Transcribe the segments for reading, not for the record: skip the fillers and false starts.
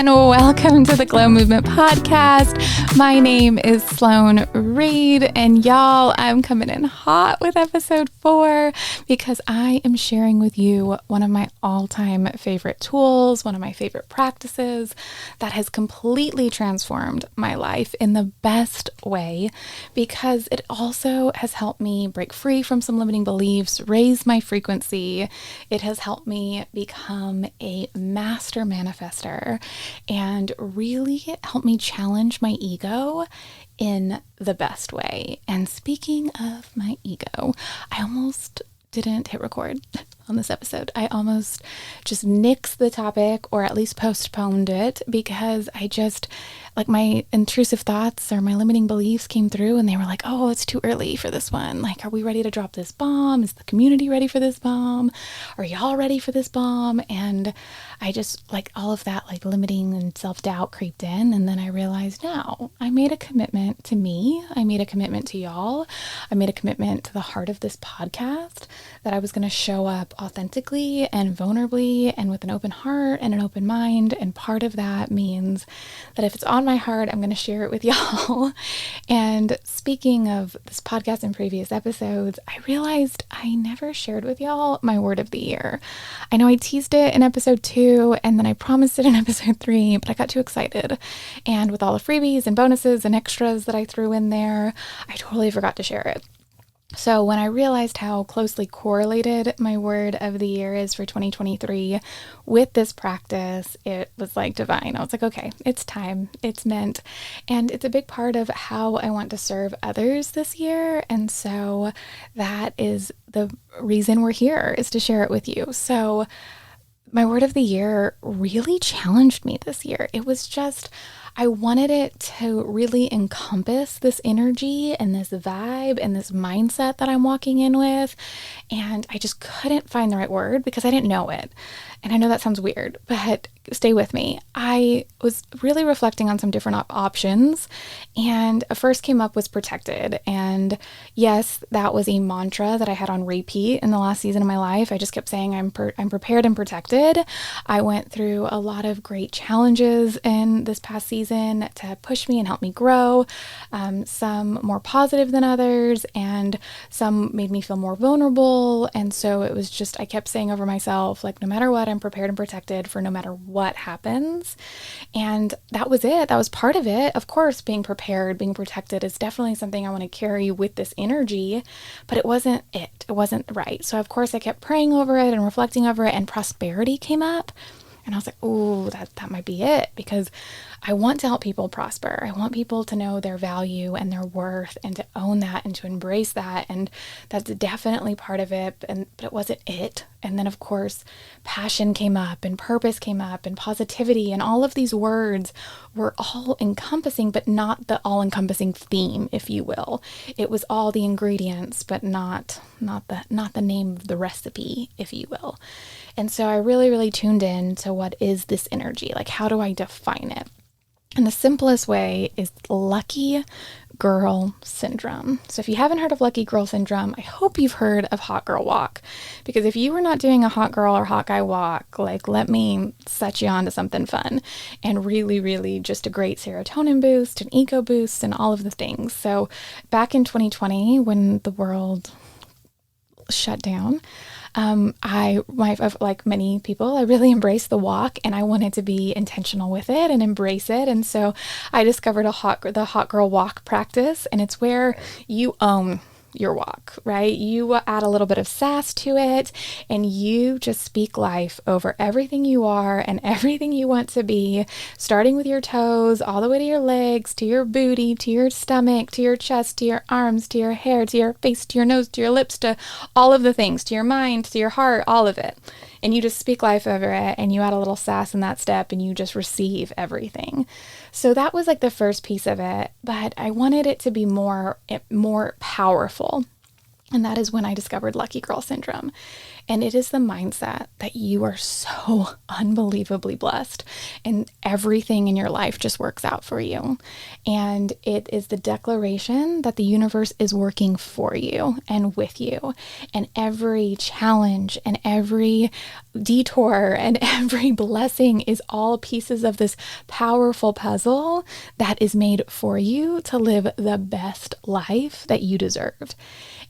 and welcome to the Glow Movement Podcast. My name is Sloan Reid, and y'all, I'm coming in hot with episode 4 because I am sharing with you one of my all-time favorite tools, one of my favorite practices that has completely transformed my life in the best way, because it also has helped me break free from some limiting beliefs, raise my frequency. It has helped me become a master manifester and really helped me challenge my ego in the best way. And speaking of my ego, I almost didn't hit record on this episode. I almost just nixed the topic, or at least postponed it, because I just, like, my intrusive thoughts or my limiting beliefs came through and they were like, oh, it's too early for this one. Like, are we ready to drop this bomb? Is the community ready for this bomb? Are y'all ready for this bomb? And I just, like, all of that, like, limiting and self-doubt creeped in. And then I realized, no, I made a commitment to me. I made a commitment to y'all. I made a commitment to the heart of this podcast that I was going to show up authentically and vulnerably and with an open heart and an open mind. And part of that means that if it's on my heart, I'm going to share it with y'all. And speaking of this podcast in previous episodes, I realized I never shared with y'all my word of the year. I know I teased it in episode 2 and then I promised it in episode 3, but I got too excited. And with all the freebies and bonuses and extras that I threw in there, I totally forgot to share it. So when I realized how closely correlated my word of the year is for 2023 with this practice, it was like divine. I was like, okay, it's time. It's meant. And it's a big part of how I want to serve others this year. And so that is the reason we're here, is to share it with you. So my word of the year really challenged me this year. It was just, I wanted it to really encompass this energy and this vibe and this mindset that I'm walking in with. And I just couldn't find the right word because I didn't know it. And I know that sounds weird, but stay with me. I was really reflecting on some different options, and a first came up was protected. And yes, that was a mantra that I had on repeat in the last season of my life. I just kept saying, I'm prepared and protected. I went through a lot of great challenges in this past season to push me and help me grow. Some more positive than others, and some made me feel more vulnerable. And so it was just, I kept saying over myself, like, no matter what, I'm prepared and protected for no matter what happens. And that was it. That was part of it. Of course, being prepared, being protected is definitely something I want to carry with this energy, but it wasn't it. It wasn't right. So of course I kept praying over it and reflecting over it, and prosperity came up. And I was like, oh, that might be it, because I want to help people prosper. I want people to know their value and their worth, and to own that and to embrace that. And that's definitely part of it. But it wasn't it. And then, of course, passion came up and purpose came up and positivity, and all of these words were all encompassing, but not the all encompassing theme, if you will. It was all the ingredients, but not the name of the recipe, if you will. And so I really, really tuned in to what is this energy? Like, how do I define it? And the simplest way is lucky girl syndrome. So if you haven't heard of lucky girl syndrome, I hope you've heard of hot girl walk, because if you were not doing a hot girl or hot guy walk, like, let me set you on to something fun and really, really just a great serotonin boost, an eco boost, and all of the things. So back in 2020, when the world shut down, like many people, I really embraced the walk, and I wanted to be intentional with it and embrace it. And so I discovered the hot girl walk practice, and it's where you own your walk, right? You add a little bit of sass to it, and you just speak life over everything you are and everything you want to be, starting with your toes all the way to your legs, to your booty, to your stomach, to your chest, to your arms, to your hair, to your face, to your nose, to your lips, to all of the things, to your mind, to your heart, all of it. And you just speak life over it, and you add a little sass in that step, and you just receive everything. So that was like the first piece of it, but I wanted it to be more powerful. And that is when I discovered lucky girl syndrome. And it is the mindset that you are so unbelievably blessed and everything in your life just works out for you. And it is the declaration that the universe is working for you and with you. And every challenge and every detour and every blessing is all pieces of this powerful puzzle that is made for you to live the best life that you deserved.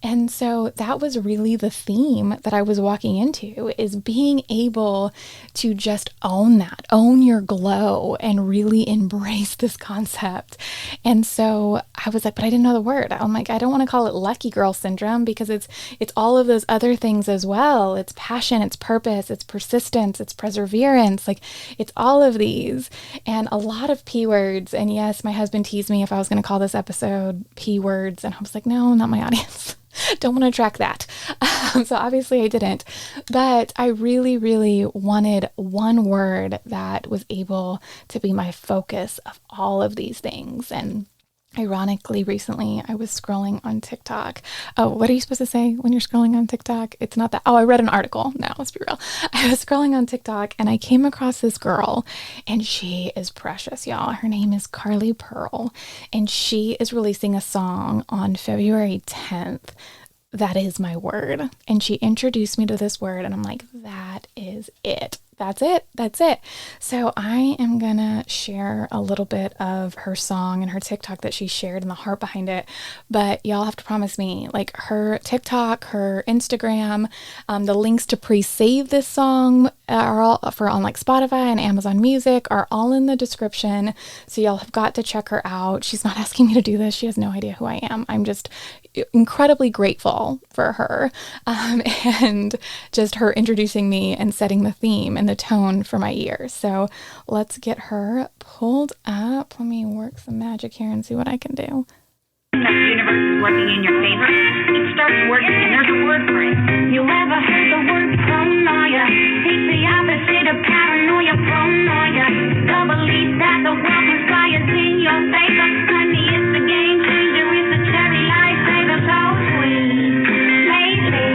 And so that was really the theme that I was walking into, is being able to just own that, own your glow, and really embrace this concept. And so I was like, but I didn't know the word. I'm like, I don't want to call it lucky girl syndrome, because it's all of those other things as well. It's passion, it's purpose, it's persistence, it's perseverance. Like, it's all of these and a lot of P words. And yes, my husband teased me if I was going to call this episode P words. And I was like, no, not my audience. Don't want to track that. So obviously I didn't, but I really, really wanted one word that was able to be my focus of all of these things. And ironically, recently I was scrolling on TikTok. Oh, what are you supposed to say when you're scrolling on TikTok? It's not that. Oh, I read an article. No, let's be real. I was scrolling on TikTok and I came across this girl, and she is precious, y'all. Her name is Carly Pearl, and she is releasing a song on February 10th. That is my word. And she introduced me to this word, and I'm like, that is it. That's it. That's it. So I am going to share a little bit of her song and her TikTok that she shared and the heart behind it. But y'all have to promise me, like, her TikTok, her Instagram, the links to pre-save this song are all on like Spotify and Amazon Music are all in the description. So y'all have got to check her out. She's not asking me to do this. She has no idea who I am. I'm just incredibly grateful for her and just her introducing me and setting the theme and the tone for my ears. So let's get her pulled up. Let me work some magic here and see what I can do. That the universe is working in your favor. It starts working, and there's a word for it. You ever heard the word pronoia? It's the opposite of paranoia. Pronoia, the belief that the world conspires in your favor. Honey, it's the game changer. It's the cherry lifesaver. So sweet. Lately,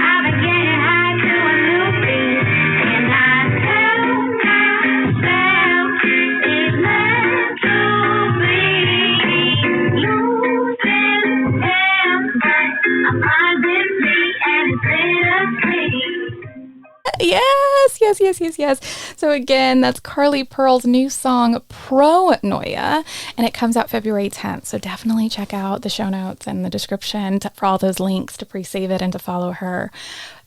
I've been getting high to a new beat, and I tell myself it's meant to be. Yes. So again, that's Carly Pearl's new song, Pronoia, and it comes out February 10th. So definitely check out the show notes and the description for all those links to pre-save it and to follow her.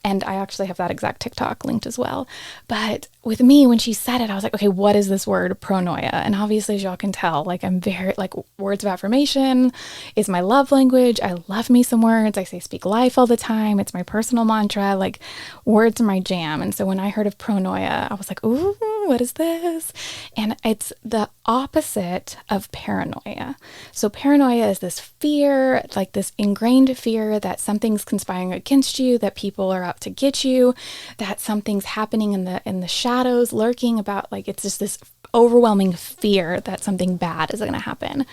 And I actually have that exact TikTok linked as well. But with me, when she said it, I was like, okay, what is this word, pronoia? And obviously, as y'all can tell, like, I'm very, like, words of affirmation is my love language. I love me some words. I say speak life all the time. It's my personal mantra. Like, words are my jam. And so when I heard of pronoia, I was like, ooh, what is this? And it's the opposite of paranoia. So paranoia is this fear, like this ingrained fear that something's conspiring against you, that people are out to get you, that something's happening in the shadows, lurking about, like, it's just this overwhelming fear that something bad is going to happen.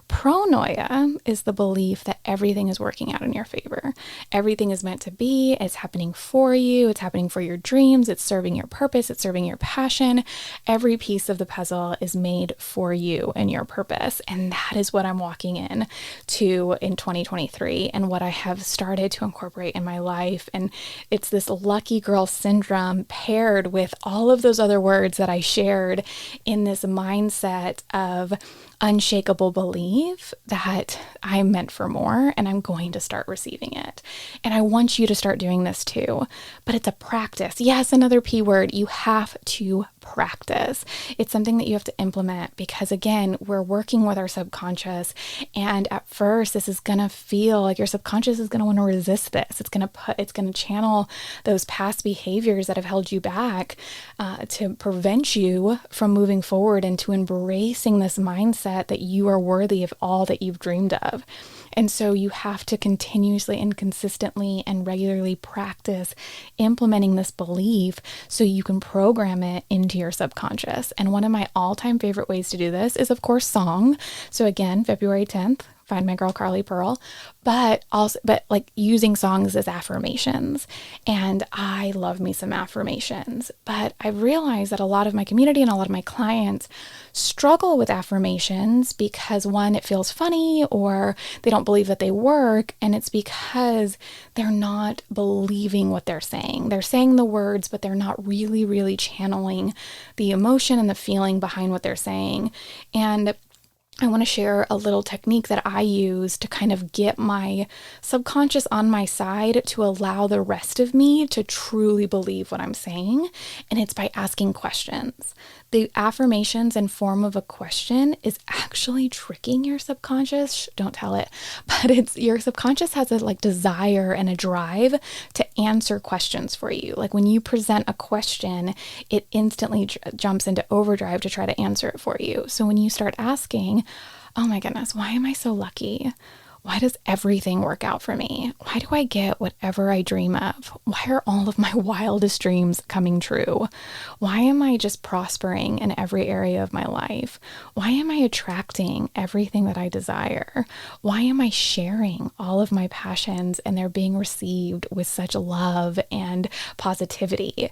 Pronoia is the belief that everything is working out in your favor. Everything is meant to be. It's happening for you. It's happening for your dreams. It's serving your purpose. It's serving your passion. Every piece of the puzzle is made for you and your purpose. And that is what I'm walking in to in 2023 and what I have started to incorporate in my life. And it's this lucky girl syndrome paired with all of those other words that I shared in this mindset of unshakable belief that I'm meant for more and I'm going to start receiving it. And I want you to start doing this too, but it's a practice. Yes, another P word, you have to practice. It's something that you have to implement because, again, we're working with our subconscious, and at first this is going to feel like your subconscious is going to want to resist this. It's going to channel those past behaviors that have held you back to prevent you from moving forward and to embracing this mindset that you are worthy of all that you've dreamed of. And so you have to continuously and consistently and regularly practice implementing this belief so you can program it into your subconscious. And one of my all-time favorite ways to do this is, of course, song. So again, February 10th, find my girl Carly Pearl, but like using songs as affirmations. And I love me some affirmations, but I realized that a lot of my community and a lot of my clients struggle with affirmations because one, it feels funny, or they don't believe that they work. And it's because they're not believing what they're saying. They're saying the words, but they're not really, really channeling the emotion and the feeling behind what they're saying. And I want to share a little technique that I use to kind of get my subconscious on my side to allow the rest of me to truly believe what I'm saying. And it's by asking questions. The affirmations in form of a question is actually tricking your subconscious. Shh, don't tell it, but it's your subconscious has a like desire and a drive to answer questions for you. Like when you present a question, it instantly jumps into overdrive to try to answer it for you. So when you start asking, oh my goodness, why am I so lucky? Why does everything work out for me? Why do I get whatever I dream of? Why are all of my wildest dreams coming true? Why am I just prospering in every area of my life? Why am I attracting everything that I desire? Why am I sharing all of my passions and they're being received with such love and positivity?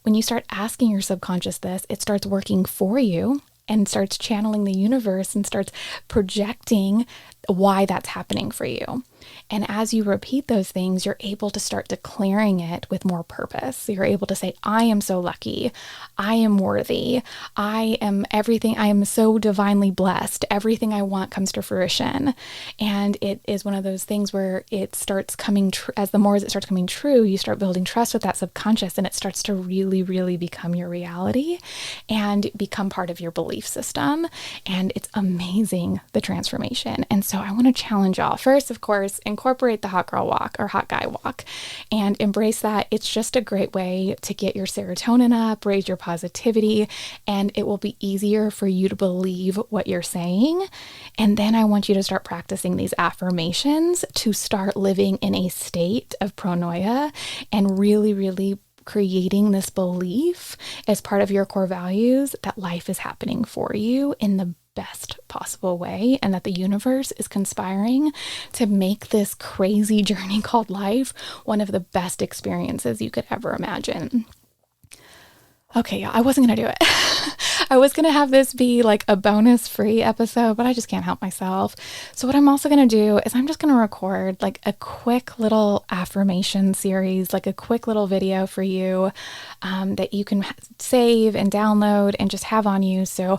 When you start asking your subconscious this, it starts working for you and starts channeling the universe and starts projecting why that's happening for you. And as you repeat those things, you're able to start declaring it with more purpose. So you're able to say, I am so lucky. I am worthy. I am everything. I am so divinely blessed. Everything I want comes to fruition. And it is one of those things where it starts coming true. As it starts coming true, you start building trust with that subconscious, and it starts to really, really become your reality and become part of your belief system. And it's amazing, the transformation. And so I want to challenge y'all. First, of course, incorporate the hot girl walk or hot guy walk and embrace that. It's just a great way to get your serotonin up, raise your positivity, and it will be easier for you to believe what you're saying. And then I want you to start practicing these affirmations to start living in a state of pronoia and really, really creating this belief as part of your core values that life is happening for you in the best possible way, and that the universe is conspiring to make this crazy journey called life one of the best experiences you could ever imagine. Okay, yeah, I wasn't going to do it. I was going to have this be like a bonus free episode, but I just can't help myself. So what I'm also going to do is I'm just going to record like a quick little affirmation series, like a quick little video for you that you can save and download and just have on you. So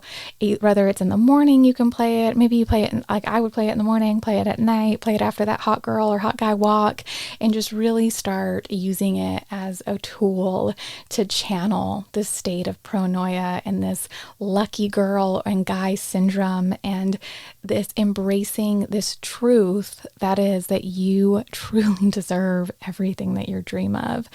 whether it's in the morning, you can play it. Maybe you play it like I would play it in the morning, play it at night, play it after that hot girl or hot guy walk, and just really start using it as a tool to channel this state of pronoia and this lucky girl and guy syndrome, and this embracing this truth that is that you truly deserve everything that you dream of.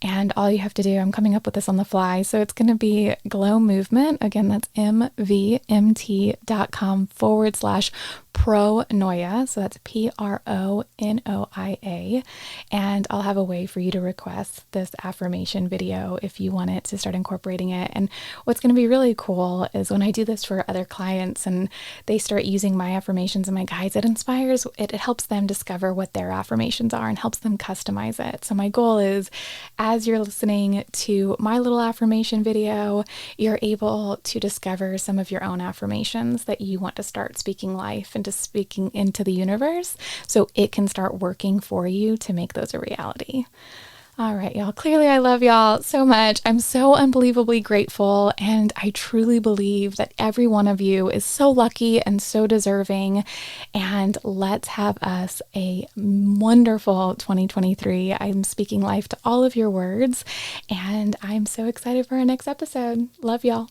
And all you have to do, I'm coming up with this on the fly, so it's going to be Glow Movement. Again, that's mvmt.com/pronoia. So that's PRONOIA. And I'll have a way for you to request this affirmation video if you want it to start incorporating it. And what's going to be really cool is when I do this for other clients and they start using my affirmations and my guides, it helps them discover what their affirmations are and helps them customize it. So my goal is, as you're listening to my little affirmation video, you're able to discover some of your own affirmations that you want to start speaking life into speaking into the universe so it can start working for you to make those a reality. All right, y'all. Clearly, I love y'all so much. I'm so unbelievably grateful, and I truly believe that every one of you is so lucky and so deserving. And let's have us a wonderful 2023. I'm speaking life to all of your words, and I'm so excited for our next episode. Love y'all.